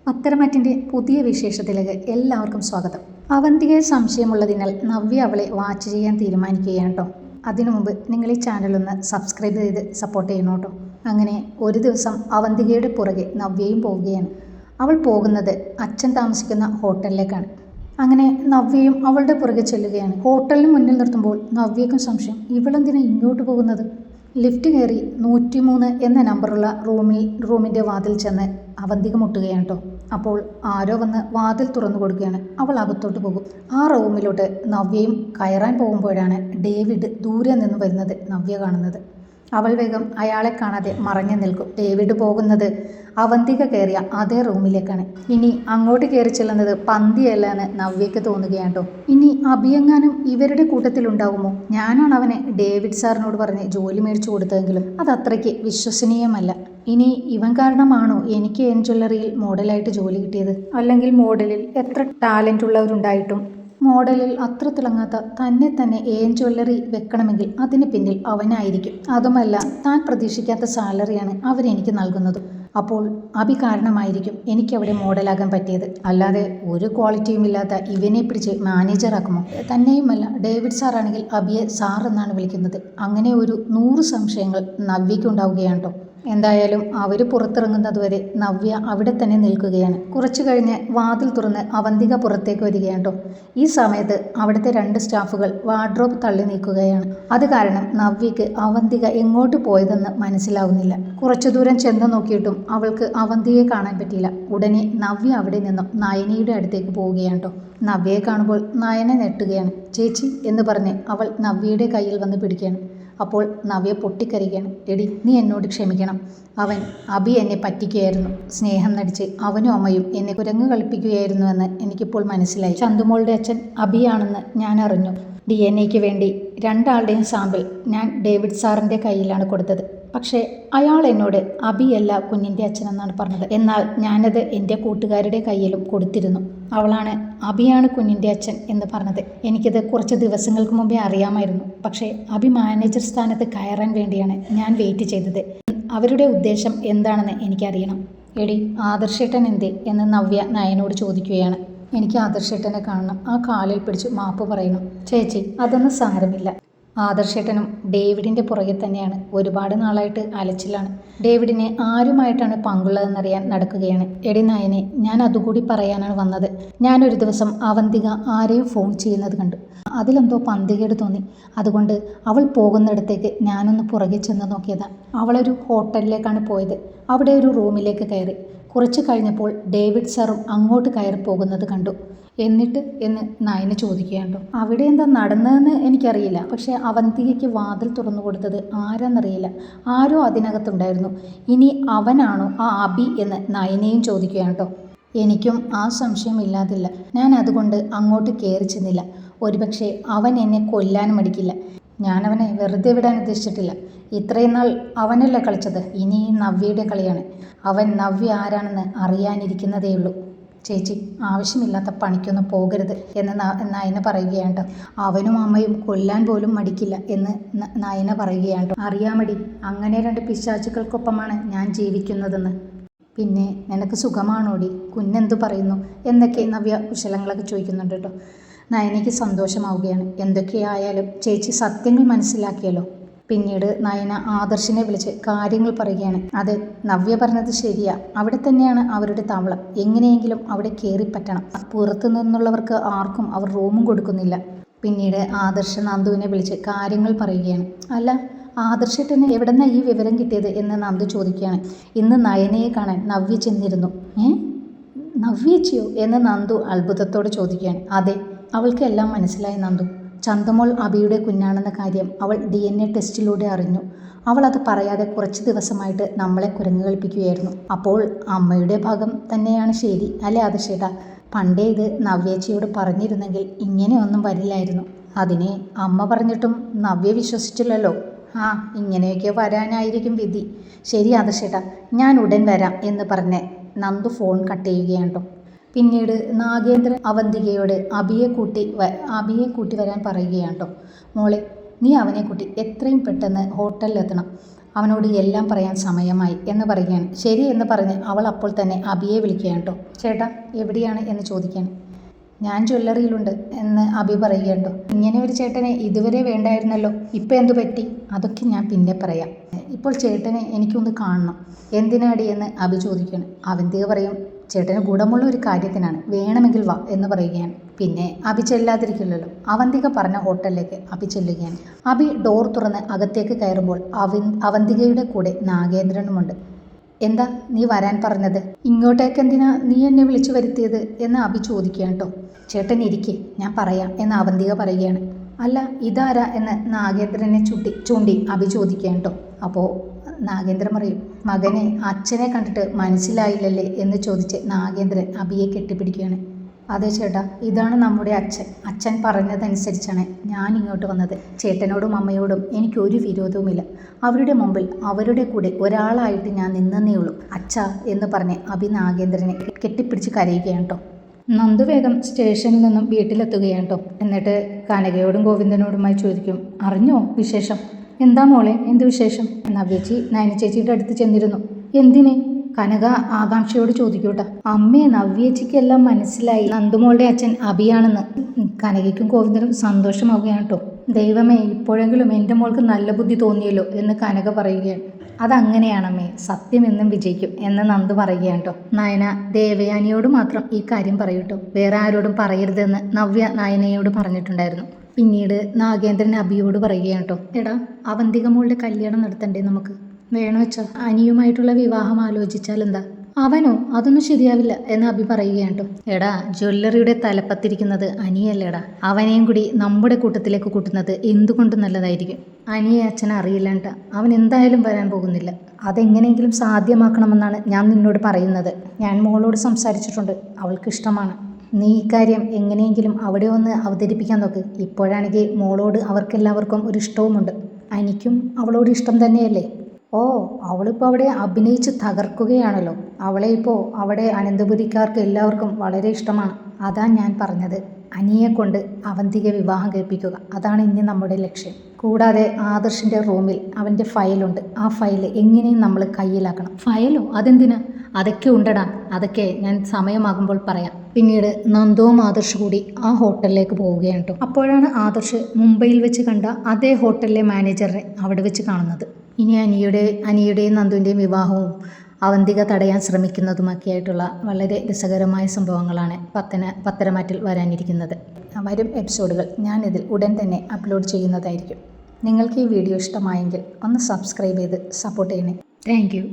പത്തരമാറ്റിൻ്റെ പുതിയ വിശേഷത്തിലേക്ക് എല്ലാവർക്കും സ്വാഗതം. അവന്തികയെ സംശയമുള്ളതിനാൽ നവ്യ അവളെ വാച്ച് ചെയ്യാൻ തീരുമാനിക്കുകയാണ് കേട്ടോ. അതിനു മുമ്പ് നിങ്ങൾ ഈ ചാനലൊന്ന് സബ്സ്ക്രൈബ് ചെയ്ത് സപ്പോർട്ട് ചെയ്യണം കേട്ടോ. അങ്ങനെ ഒരു ദിവസം അവന്തികയുടെ പുറകെ നവ്യയും പോവുകയാണ്. അവൾ പോകുന്നത് അച്ഛൻ താമസിക്കുന്ന ഹോട്ടലിലേക്കാണ്. അങ്ങനെ നവ്യയും അവളുടെ പുറകെ ചെല്ലുകയാണ്. ഹോട്ടലിന് മുന്നിൽ നിർത്തുമ്പോൾ നവ്യയ്ക്കും സംശയം, ഇവളെന്തിനാ ഇങ്ങോട്ട് പോകുന്നത്? ലിഫ്റ്റ് കയറി 103 എന്ന നമ്പറുള്ള റൂമിൻ്റെ വാതിൽ ചെന്ന് അവന്തിക മുട്ടുകയാണ് കേട്ടോ. അപ്പോൾ ആരോ വന്ന് വാതിൽ തുറന്നു കൊടുക്കുകയാണ്. അവൾ അകത്തോട്ട് പോകും. ആ റൂമിലോട്ട് നവ്യയും കയറാൻ പോകുമ്പോഴാണ് ഡേവിഡ് ദൂരെ നിന്ന് വരുന്നത് നവ്യ കാണുന്നത്. അവൾ വേഗം അയാളെ കാണാതെ മറഞ്ഞു നിൽക്കും. ഡേവിഡ് പോകുന്നത് അവന്തിക കയറിയ അതേ റൂമിലേക്കാണ്. ഇനി അങ്ങോട്ട് കയറി ചെല്ലുന്നത് പന്തിയല്ല എന്ന് നവ്യയ്ക്ക് തോന്നുകയാണ് കേട്ടോ. ഇനി അഭിയങ്ങാനും ഇവരുടെ കൂട്ടത്തിലുണ്ടാകുമോ? ഞാനാണ് അവനെ ഡേവിഡ് സാറിനോട് പറഞ്ഞ് ജോലി മേടിച്ചു കൊടുത്തതെങ്കിലും അത് അത്രയ്ക്ക് വിശ്വസനീയമല്ല. ഇനി ഇവൻ കാരണമാണോ എനിക്ക് എൻ ജ്വല്ലറിയിൽ മോഡലായിട്ട് ജോലി കിട്ടിയത്? അല്ലെങ്കിൽ മോഡലിൽ എത്ര ടാലൻ്റ് ഉള്ളവരുണ്ടായിട്ടും മോഡലിൽ അത്ര തിളങ്ങാത്ത തന്നെ ഏൻ ജ്വല്ലറി വെക്കണമെങ്കിൽ അതിന് പിന്നിൽ അവനായിരിക്കും. അതുമല്ല, താൻ പ്രതീക്ഷിക്കാത്ത സാലറിയാണ് അവരെനിക്ക് നൽകുന്നത്. അപ്പോൾ അഭി കാരണമായിരിക്കും എനിക്കവിടെ മോഡലാകാൻ പറ്റിയത്. അല്ലാതെ ഒരു ക്വാളിറ്റിയും ഇല്ലാത്ത ഇവനെ പിടിച്ച് മാനേജറാക്കുമോ? തന്നെയുമല്ല, ഡേവിഡ് സാറാണെങ്കിൽ അഭിയെ സാർ എന്നാണ് വിളിക്കുന്നത്. അങ്ങനെ ഒരു 100 സംശയങ്ങൾ നവ്യയ്ക്കുണ്ടാവുകയാണ് കേട്ടോ. എന്തായാലും അവർ പുറത്തിറങ്ങുന്നതുവരെ നവ്യ അവിടെ തന്നെ നിൽക്കുകയാണ്. കുറച്ചു കഴിഞ്ഞ് വാതിൽ തുറന്ന് അവന്തിക പുറത്തേക്ക് വരികയാണ് കേട്ടോ. ഈ സമയത്ത് അവിടുത്തെ 2 സ്റ്റാഫുകൾ വാർഡ്രോബ് തള്ളി നീക്കുകയാണ്. അത് കാരണം നവ്യയ്ക്ക് അവന്തിക എങ്ങോട്ട് പോയതെന്ന് മനസ്സിലാവുന്നില്ല. കുറച്ചു ദൂരം ചെന്ന് നോക്കിയിട്ടും അവൾക്ക് അവന്തികയെ കാണാൻ പറ്റിയില്ല. ഉടനെ നവ്യ അവിടെ നിന്നും നയനയുടെ അടുത്തേക്ക് പോവുകയാണ് കേട്ടോ. നവ്യയെ കാണുമ്പോൾ നയന ഞെട്ടുകയാണ്. ചേച്ചി എന്ന് പറഞ്ഞ് അവൾ നവ്യയുടെ കയ്യിൽ വന്ന് പിടിക്കുകയാണ്. അപ്പോൾ നവ്യ പൊട്ടിക്കരയുകയാണ്. എടി, നീ എന്നോട് ക്ഷമിക്കണം. അവൻ അഭി എന്നെ പറ്റിക്കുകയായിരുന്നു. സ്നേഹം നടിച്ച് അവനും അമ്മയും എന്നെ കുരങ്ങ് കളിപ്പിക്കുകയായിരുന്നുവെന്ന് എനിക്കിപ്പോൾ മനസ്സിലായി. ചന്തുമോളുടെ അച്ഛൻ അഭിയാണെന്ന് ഞാൻ അറിഞ്ഞു. DNA വേണ്ടി 2 ആളുടെയും സാമ്പിൾ ഞാൻ ഡേവിഡ് സാറിൻ്റെ കയ്യിലാണ് കൊടുത്തത്. പക്ഷേ അയാൾ എന്നോട് അഭിയല്ല കുഞ്ഞിൻ്റെ അച്ഛനെന്നാണ് പറഞ്ഞത്. എന്നാൽ ഞാനത് എൻ്റെ കൂട്ടുകാരുടെ കയ്യിലും കൊടുത്തിരുന്നു. അവളാണ് അഭിയാണ് കുഞ്ഞിൻ്റെ അച്ഛൻ എന്ന് പറഞ്ഞത്. എനിക്കത് കുറച്ച് ദിവസങ്ങൾക്ക് മുമ്പേ അറിയാമായിരുന്നു. പക്ഷേ അഭി മാനേജർ സ്ഥാനത്ത് കയറാൻ വേണ്ടിയാണ് ഞാൻ വെയിറ്റ് ചെയ്തത്. അവരുടെ ഉദ്ദേശം എന്താണെന്ന് എനിക്കറിയണം. എടി, ആദർശേട്ടൻ എന്തേ എന്ന് നവ്യ നയനോട് ചോദിക്കുകയാണ്. എനിക്ക് ആദർശേട്ടനെ കാണണം. ആ കാലിൽ പിടിച്ച് മാപ്പ് പറയണം. ചേച്ചി, അതൊന്നും സാരമില്ല. ആദർശേട്ടനും ഡേവിഡിൻ്റെ പുറകെ തന്നെയാണ്. ഒരുപാട് നാളായിട്ട് അലച്ചിലാണ്. ഡേവിഡിനെ ആരുമായിട്ടാണ് പങ്കുള്ളതെന്നറിയാൻ നടക്കുകയാണ്. എടി നയനെ, ഞാൻ അതുകൂടി പറയാനാണ് വന്നത്. ഞാനൊരു ദിവസം അവന്തിക ആരെയും ഫോൺ ചെയ്യുന്നത് കണ്ടു. അതിലെന്തോ പന്തികേട് തോന്നി. അതുകൊണ്ട് അവൾ പോകുന്നിടത്തേക്ക് ഞാനൊന്ന് പുറകെ ചെന്ന് നോക്കിയതാണ്. അവളൊരു ഹോട്ടലിലേക്കാണ് പോയത്. അവിടെ ഒരു റൂമിലേക്ക് കയറി. കുറച്ച് കഴിഞ്ഞപ്പോൾ ഡേവിഡ് സാറും അങ്ങോട്ട് കയറി പോകുന്നത് കണ്ടു. എന്നിട്ട് എന്ന് നയന ചോദിക്കുകയുണ്ടോ. അവിടെ എന്താ നടന്നതെന്ന് എനിക്കറിയില്ല. പക്ഷേ അവന്തികയ്ക്ക് വാതിൽ തുറന്നു കൊടുത്തത് ആരാന്നറിയില്ല. ആരോ അതിനകത്തുണ്ടായിരുന്നു. ഇനി അവനാണോ ആ അഭി എന്ന് നയനയും ചോദിക്കുകയാണ്ടോ. എനിക്കും ആ സംശയം ഇല്ലാതില്ല. ഞാൻ അതുകൊണ്ട് അങ്ങോട്ട് കയറി ചെന്നില്ല. ഒരുപക്ഷെ അവൻ എന്നെ കൊല്ലാനും മടിക്കില്ല. ഞാനവനെ വെറുതെ വിടാൻ ഉദ്ദേശിച്ചിട്ടില്ല. ഇത്രയും നാൾ അവനല്ലേ കളിച്ചത്. ഇനി നവ്യയുടെ കളിയാണ്. അവൻ നവ്യ ആരാണെന്ന് അറിയാനിരിക്കുന്നതേയുള്ളൂ. ചേച്ചി, ആവശ്യമില്ലാത്ത പണിക്കൊന്നും പോകരുത് എന്ന് നയന പറയുകയാണ്. അവനും അമ്മയും കൊല്ലാൻ പോലും മടിക്കില്ല എന്ന് നയന പറയുകയാണ്. അറിയാമടി, അങ്ങനെ 2 പിശാചുക്കൾക്കൊപ്പമാണ് ഞാൻ ജീവിക്കുന്നതെന്ന്. പിന്നെ നിനക്ക് സുഖമാണോടി? കുഞ്ഞെന്തു പറയുന്നു എന്നൊക്കെ നവ്യ കുശലങ്ങളൊക്കെ ചോദിക്കുന്നുണ്ട് കേട്ടോ. നയനയ്ക്ക് സന്തോഷമാവുകയാണ്. എന്തൊക്കെയായാലും ചേച്ചി സത്യങ്ങൾ മനസ്സിലാക്കിയല്ലോ. പിന്നീട് നയന ആദർശിനെ വിളിച്ച് കാര്യങ്ങൾ പറയുകയാണ്. അതെ, നവ്യ പറഞ്ഞത് ശരിയാ. അവിടെ തന്നെയാണ് അവരുടെ താവളം. എങ്ങനെയെങ്കിലും അവിടെ കയറിപ്പറ്റണം. പുറത്തു നിന്നുള്ളവർക്ക് ആർക്കും അവർ റൂമും കൊടുക്കുന്നില്ല. പിന്നീട് ആദർശ നന്ദുവിനെ വിളിച്ച് കാര്യങ്ങൾ പറയുകയാണ്. അല്ല, ആദർശേട്ടന് എവിടെന്നാ ഈ വിവരം കിട്ടിയത് എന്ന് നന്ദു ചോദിക്കുകയാണ്. ഇന്ന് നയനയെ കാണാൻ നവ്യ ചെന്നിരുന്നു. നവ്യച്ചിയോ എന്ന് നന്ദു അത്ഭുതത്തോടെ ചോദിക്കുകയാണ്. അതെ, അവൾക്ക് എല്ലാം മനസ്സിലായി നന്ദു. ചന്തുമോൾ അഭിയുടെ കുഞ്ഞാണെന്ന കാര്യം അവൾ DNA ടെസ്റ്റിലൂടെ അറിഞ്ഞു. അവൾ അത് പറയാതെ കുറച്ച് ദിവസമായിട്ട് നമ്മളെ കുരങ്ങ് കളിപ്പിക്കുകയായിരുന്നു. അപ്പോൾ അമ്മയുടെ ഭാഗം തന്നെയാണ് ശരി അല്ലേ ആദർശേട്ടാ? പണ്ടേ ഇത് നവ്യേച്ചിയോട് പറഞ്ഞിരുന്നെങ്കിൽ ഇങ്ങനെയൊന്നും വരില്ലായിരുന്നു. അതിനെ അമ്മ പറഞ്ഞിട്ടും നവ്യ വിശ്വസിച്ചില്ലല്ലോ. ഇങ്ങനെയൊക്കെ വരാനായിരിക്കും വിധി. ശരി ആദർശേട്ടാ, ഞാൻ ഉടൻ വരാം എന്ന് പറഞ്ഞ് നന്ദു ഫോൺ കട്ട് ചെയ്യുകയാണ് കേട്ടോ. പിന്നീട് നാഗേന്ദ്രൻ അവന്തികയോട് അഭിയെ കൂട്ടി വരാൻ പറയുകയാണ് കേട്ടോ. മോളെ, നീ അവനെ കൂട്ടി എത്രയും പെട്ടെന്ന് ഹോട്ടലിലെത്തണം. അവനോട് എല്ലാം പറയാൻ സമയമായി എന്ന് പറയുകയാണ്. ശരി എന്ന് പറഞ്ഞ് അവൾ അപ്പോൾ തന്നെ അബിയെ വിളിക്കുകയാണ് കേട്ടോ. ചേട്ടാ എവിടെയാണ് എന്ന് ചോദിക്കാൻ. ഞാൻ ജ്വല്ലറിയിലുണ്ട് എന്ന് അബി പറയുകയാണ് കേട്ടോ. ഇങ്ങനെ ഒരു ചേട്ടനെ ഇതുവരെ വേണ്ടായിരുന്നല്ലോ, ഇപ്പം എന്തു പറ്റി? അതൊക്കെ ഞാൻ പിന്നെ പറയാം. ഇപ്പോൾ ചേട്ടനെ എനിക്കൊന്ന് കാണണം. എന്തിനാടി എന്ന് അബി ചോദിക്കുകയാണ്. അവന്തിക പറയും, ചേട്ടന് ഗുണമുള്ള ഒരു കാര്യത്തിനാണ്, വേണമെങ്കിൽ വാ എന്ന് പറയുകയാണ്. പിന്നെ അബി ചെല്ലാതിരിക്കില്ലല്ലോ. അവന്തിക പറഞ്ഞ ഹോട്ടലിലേക്ക് അബി ചെല്ലുകയാണ്. അബി ഡോർ തുറന്ന് അകത്തേക്ക് കയറുമ്പോൾ അവന്തികയുടെ കൂടെ നാഗേന്ദ്രനുമുണ്ട്. എന്താ നീ വരാൻ പറഞ്ഞത്? ഇങ്ങോട്ടേക്ക് എന്തിനാ നീ എന്നെ വിളിച്ചു വരുത്തിയത് എന്ന് അബി ചോദിക്കുകയാണ് കേട്ടോ. ചേട്ടൻ ഇരിക്കെ, ഞാൻ പറയാം എന്ന് അവന്തിക പറയുകയാണ്. അല്ല ഇതാരാ എന്ന് നാഗേന്ദ്രനെ ചൂണ്ടി അബി ചോദിക്കുകയാണ് കേട്ടോ. അപ്പോൾ നാഗേന്ദ്രൻ പറയും, മകനെ അച്ഛനെ കണ്ടിട്ട് മനസ്സിലായില്ലല്ലേ എന്ന് ചോദിച്ച് നാഗേന്ദ്രൻ അബിയെ കെട്ടിപ്പിടിക്കുകയാണ്. അതെ ചേട്ടാ, ഇതാണ് നമ്മുടെ അച്ഛൻ. അച്ഛൻ പറഞ്ഞതനുസരിച്ചാണ് ഞാൻ ഇങ്ങോട്ട് വന്നത്. ചേട്ടനോടും അമ്മയോടും എനിക്കൊരു വിരോധവുമില്ല. അവരുടെ മുമ്പിൽ അവരുടെ കൂടെ ഒരാളായിട്ട് ഞാൻ നിന്നേ ഉള്ളൂ. അച്ഛാ എന്ന് പറഞ്ഞ് അബി നാഗേന്ദ്രനെ കെട്ടിപ്പിടിച്ച് കരയുകയാണ് കേട്ടോ. നന്ദു വേഗം സ്റ്റേഷനിൽ നിന്നും വീട്ടിലെത്തുകയാണ് കേട്ടോ. എന്നിട്ട് കനകയോടും ഗോവിന്ദനോടുമായി ചോദിക്കും, അറിഞ്ഞോ വിശേഷം? എന്താ മോളെ, എന്ത് വിശേഷം? നവ്യേച്ചി നയന ചേച്ചിയുടെ അടുത്ത് ചെന്നിരുന്നു. എന്തിനെ? കനക ആകാംക്ഷയോട് ചോദിക്കൂട്ട. അമ്മയെ നവ്യേച്ചിക്കെല്ലാം മനസ്സിലായി, നന്ദുമോളുടെ അച്ഛൻ അബിയാണെന്ന്. കനകയ്ക്കും ഗോവിന്ദനും സന്തോഷമാവുകയാണ് കേട്ടോ. ദൈവമേ, ഇപ്പോഴെങ്കിലും എൻ്റെ മോൾക്ക് നല്ല ബുദ്ധി തോന്നിയല്ലോ എന്ന് കനക പറയുകയാണ്. അതങ്ങനെയാണമ്മേ, സത്യം എന്നും വിജയിക്കും എന്ന് നന്ദു പറയുകയാണ് കേട്ടോ. നയന ദേവയാനിയോട് മാത്രം ഈ കാര്യം പറയൂട്ടോ, വേറെ ആരോടും പറയരുതെന്ന് നവ്യ നയനയോട് പറഞ്ഞിട്ടുണ്ടായിരുന്നു. പിന്നീട് നാഗേന്ദ്രൻ അബിയോട് പറയുകയാണ് കേട്ടോ. എടാ, അവന്തിക മോളുടെ കല്യാണം നടത്തണ്ടേ നമുക്ക്? വേണോ വെച്ചാൽ അനിയുമായിട്ടുള്ള വിവാഹം ആലോചിച്ചാൽ എന്താ? അവനോ? അതൊന്നും ശരിയാവില്ല എന്ന് അബി പറയുകയാണ് കേട്ടോ. എടാ, ജ്വല്ലറിയുടെ തലപ്പത്തിരിക്കുന്നത് അനിയല്ലേടാ. അവനെയും കൂടി നമ്മുടെ കൂട്ടത്തിലേക്ക് കൂട്ടുന്നത് എന്തുകൊണ്ട് നല്ലതായിരിക്കും. അനിയെ അച്ഛനെ അറിയില്ലാണ്ട അവൻ എന്തായാലും വരാൻ പോകുന്നില്ല. അതെങ്ങനെയെങ്കിലും സാധ്യമാക്കണമെന്നാണ് ഞാൻ നിന്നോട് പറയുന്നത്. ഞാൻ മോളോട് സംസാരിച്ചിട്ടുണ്ട്, അവൾക്ക് ഇഷ്ടമാണ്. നീ ഇക്കാര്യം എങ്ങനെയെങ്കിലും അവിടെ ഒന്ന് അവതരിപ്പിക്കാൻ നോക്ക്. ഇപ്പോഴാണെങ്കിൽ മോളോട് അവർക്കെല്ലാവർക്കും ഒരു ഇഷ്ടവുമുണ്ട്. എനിക്കും അവളോട് ഇഷ്ടം തന്നെയല്ലേ. ഓ, അവളിപ്പോൾ അവിടെ അഭിനയിച്ച് തകർക്കുകയാണല്ലോ. അവളെ ഇപ്പോൾ അവിടെ അനന്തപുരിക്കാർക്ക് എല്ലാവർക്കും വളരെ ഇഷ്ടമാണ്. അതാ ഞാൻ പറഞ്ഞത്, അനിയെ കൊണ്ട് അവന്തിക വിവാഹം കഴിപ്പിക്കുക. അതാണ് ഇനി നമ്മുടെ ലക്ഷ്യം. കൂടാതെ ആദർശിൻ്റെ റൂമിൽ അവൻ്റെ ഫയലുണ്ട്. ആ ഫയൽ എങ്ങനെയും നമ്മൾ കയ്യിലാക്കണം. ഫയലോ? അതെന്തിനാ? അതൊക്കെ ഉണ്ടടാ, അതൊക്കെ ഞാൻ സമയമാകുമ്പോൾ പറയാം. പിന്നീട് നന്ദുവും ആദർശ് കൂടി ആ ഹോട്ടലിലേക്ക് പോവുകയാണ് കേട്ടോ. അപ്പോഴാണ് ആദർശ് മുംബൈയിൽ വെച്ച് കണ്ട അതേ ഹോട്ടലിലെ മാനേജറിനെ അവിടെ വെച്ച് കാണുന്നത്. ഇനി അനിയുടെയും നന്ദുവിൻ്റെയും വിവാഹവും അവന്തിക തടയാൻ ശ്രമിക്കുന്നതുമൊക്കെയായിട്ടുള്ള വളരെ രസകരമായ സംഭവങ്ങളാണ് പത്തരമാറ്റിൽ വരാനിരിക്കുന്നത്. വരും എപ്പിസോഡുകൾ ഞാനിതിൽ ഉടൻ തന്നെ അപ്ലോഡ് ചെയ്യുന്നതായിരിക്കും. നിങ്ങൾക്ക് ഈ വീഡിയോ ഇഷ്ടമായെങ്കിൽ ഒന്ന് സബ്സ്ക്രൈബ് ചെയ്ത് സപ്പോർട്ട് ചെയ്യണേ. Thank you.